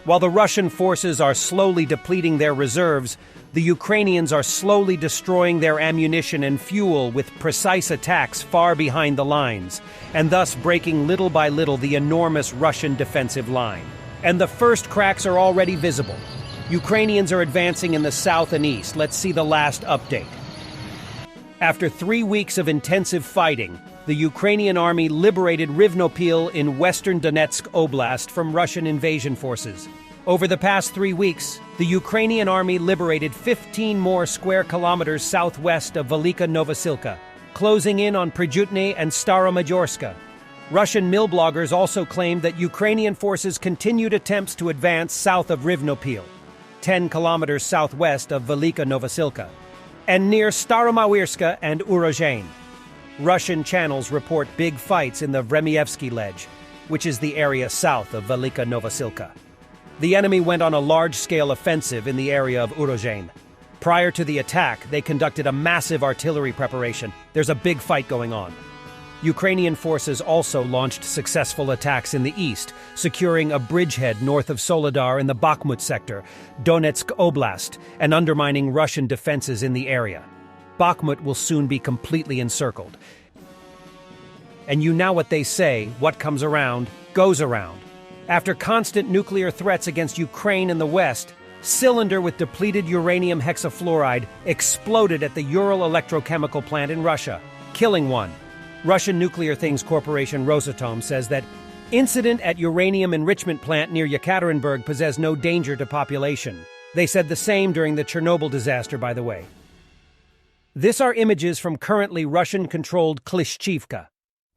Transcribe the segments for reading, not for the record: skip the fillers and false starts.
While the Russian forces are slowly depleting their reserves, the Ukrainians are slowly destroying their ammunition and fuel with precise attacks far behind the lines, and thus breaking little by little the enormous Russian defensive line. And the first cracks are already visible. Ukrainians are advancing in the south and east. Let's see the last update. After 3 weeks of intensive fighting, the Ukrainian army liberated Rivnopil in western Donetsk Oblast from Russian invasion forces. Over the past 3 weeks, the Ukrainian army liberated 15 more square kilometers southwest of Velika Novosilka, closing in on Pryutny and Staromajorska. Russian mill bloggers also claimed that Ukrainian forces continued attempts to advance south of Rivnopil, 10 kilometers southwest of Velika Novosilka, and near Staromawirska and Urozhain. Russian channels report big fights in the Vremievsky Ledge, which is the area south of Velika Novosilka. The enemy went on a large-scale offensive in the area of Urozhain. Prior to the attack, they conducted a massive artillery preparation. There's a big fight going on. Ukrainian forces also launched successful attacks in the east, securing a bridgehead north of Soledar in the Bakhmut sector, Donetsk Oblast, and undermining Russian defenses in the area. Bakhmut will soon be completely encircled. And you know what they say, what comes around, goes around. After constant nuclear threats against Ukraine in the west, cylinder with depleted uranium hexafluoride exploded at the Ural electrochemical plant in Russia, killing one. Russian Nuclear Things Corporation Rosatom says that incident at uranium enrichment plant near Yekaterinburg posed no danger to population. They said the same during the Chernobyl disaster, by the way. This are images from currently Russian-controlled Klishchivka.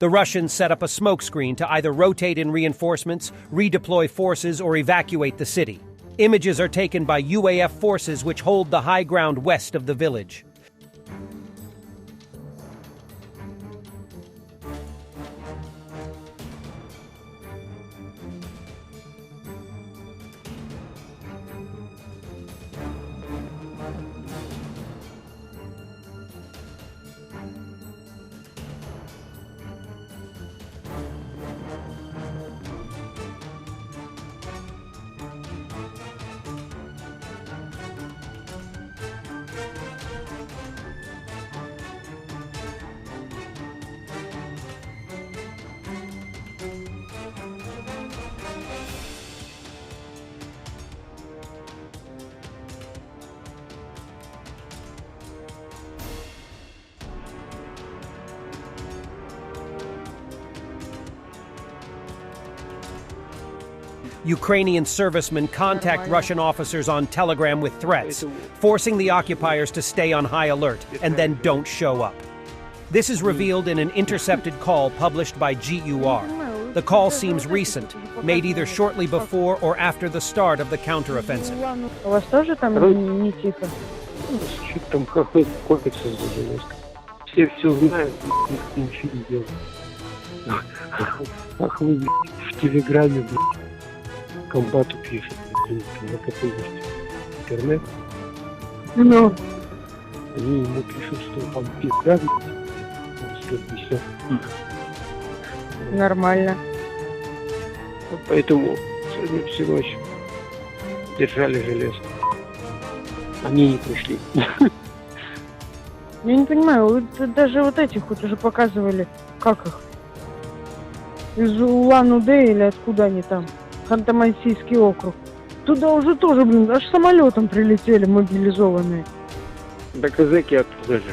The Russians set up a smokescreen to either rotate in reinforcements, redeploy forces, or evacuate the city. Images are taken by UAF forces which hold the high ground west of the village. Ukrainian servicemen contact Russian officers on Telegram with threats, forcing the occupiers to stay on high alert and then don't show up. This is revealed in an intercepted call published by GUR. The call seems recent, made either shortly before or after the start of the counteroffensive. У вас тоже там не тихо? Что-то там какой-то копится здесь. Все знают, никто ничего не делает. Ах вы, в Телеграме, комбату пишет, на какой есть интернет. Ну. Они ему пишут, что там пизда, 150. Нормально. Вот поэтому сегодня всю ночь держали железо. Они не пришли. Я не понимаю, даже вот этих вот уже показывали, как их? Из Улан-Удэ или откуда они там? Ханты-Мансийский округ. Туда уже тоже, аж самолетом прилетели мобилизованные. Да казаки оттуда же.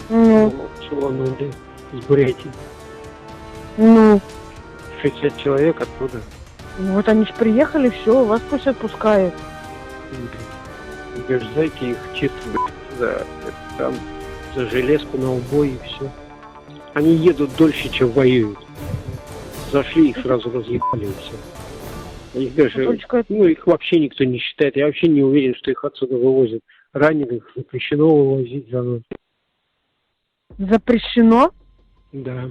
С Улан-Удэ, с Бурятии. 60 человек оттуда. Вот они же приехали, все, вас пусть отпускают. Зайки их чистят за железку на убой и все. Они едут дольше, чем воюют. Зашли, их сразу разъехали и все. Их даже, их вообще никто не считает. Я вообще не уверен, что их отсюда вывозят. Раненых запрещено вывозить за ночь. Запрещено? Да.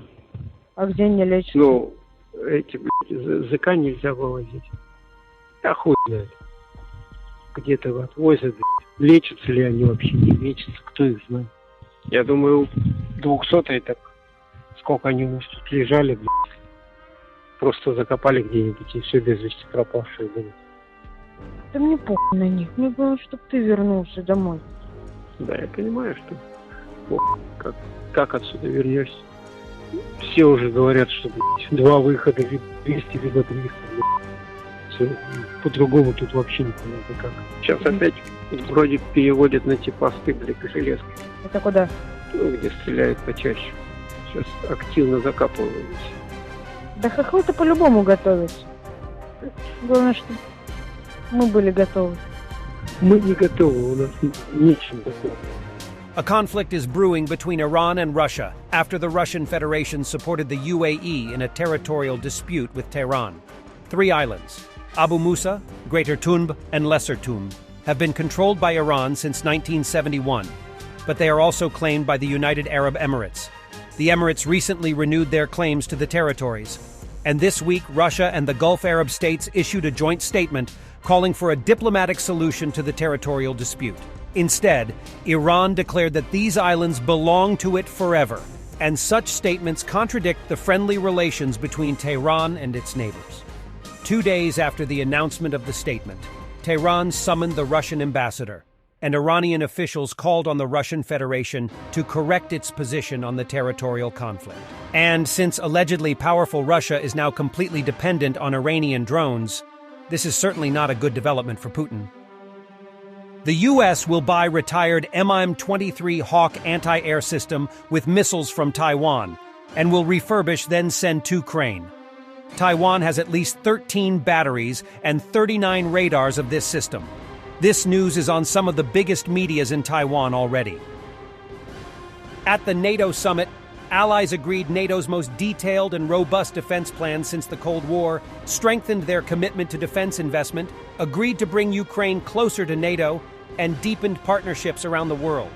А где они лечат? Ну, эти, языка нельзя вывозить. А хуй знает. Где-то отвозят. Лечатся ли они вообще, не лечатся, кто их знает. Я думаю, 200-е так, сколько они у нас тут лежали, просто закопали где-нибудь и все без вести пропавшие. Да мне похуй на них. Мне главное, чтобы ты вернулся домой. Да, я понимаю, что как отсюда вернешься. Все уже говорят, что, блядь, 2 выхода, либо 200, либо 300, блядь. Всё, по-другому тут вообще непонятно как. Сейчас опять вроде переводят на те посты, блядь, железки. Это куда? Ну, где стреляют почаще. Сейчас активно закапываются. Да хохлы-то по-любому готовятся. Главное, что мы были готовы. Мы не готовы, у нас нечем готовы. A conflict is brewing between Iran and Russia after the Russian Federation supported the UAE in a territorial dispute with Tehran. 3 islands, Abu Musa, Greater Tunb, and Lesser Tunb, have been controlled by Iran since 1971, but they are also claimed by the United Arab Emirates. The Emirates recently renewed their claims to the territories, and this week Russia and the Gulf Arab states issued a joint statement calling for a diplomatic solution to the territorial dispute. Instead, Iran declared that these islands belong to it forever, and such statements contradict the friendly relations between Tehran and its neighbors. 2 days after the announcement of the statement, Tehran summoned the Russian ambassador, and Iranian officials called on the Russian Federation to correct its position on the territorial conflict. And since allegedly powerful Russia is now completely dependent on Iranian drones, this is certainly not a good development for Putin. The U.S. will buy retired MIM-23 Hawk anti-air system with missiles from Taiwan and will refurbish then send to Ukraine. Taiwan has at least 13 batteries and 39 radars of this system. This news is on some of the biggest medias in Taiwan already. At the NATO summit, allies agreed NATO's most detailed and robust defense plan since the Cold War, strengthened their commitment to defense investment, agreed to bring Ukraine closer to NATO, and deepened partnerships around the world.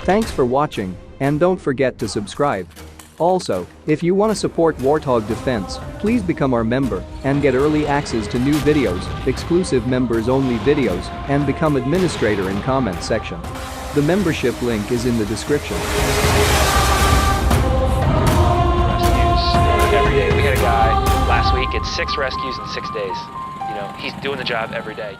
Thanks for watching, and don't forget to subscribe. Also, if you want to support Warthog Defense, please become our member and get early access to new videos, exclusive members-only videos, and become administrator in comment section. The membership link is in the description. Rescues every day. We had a guy last week, it's 6 rescues in 6 days. You know, he's doing the job every day.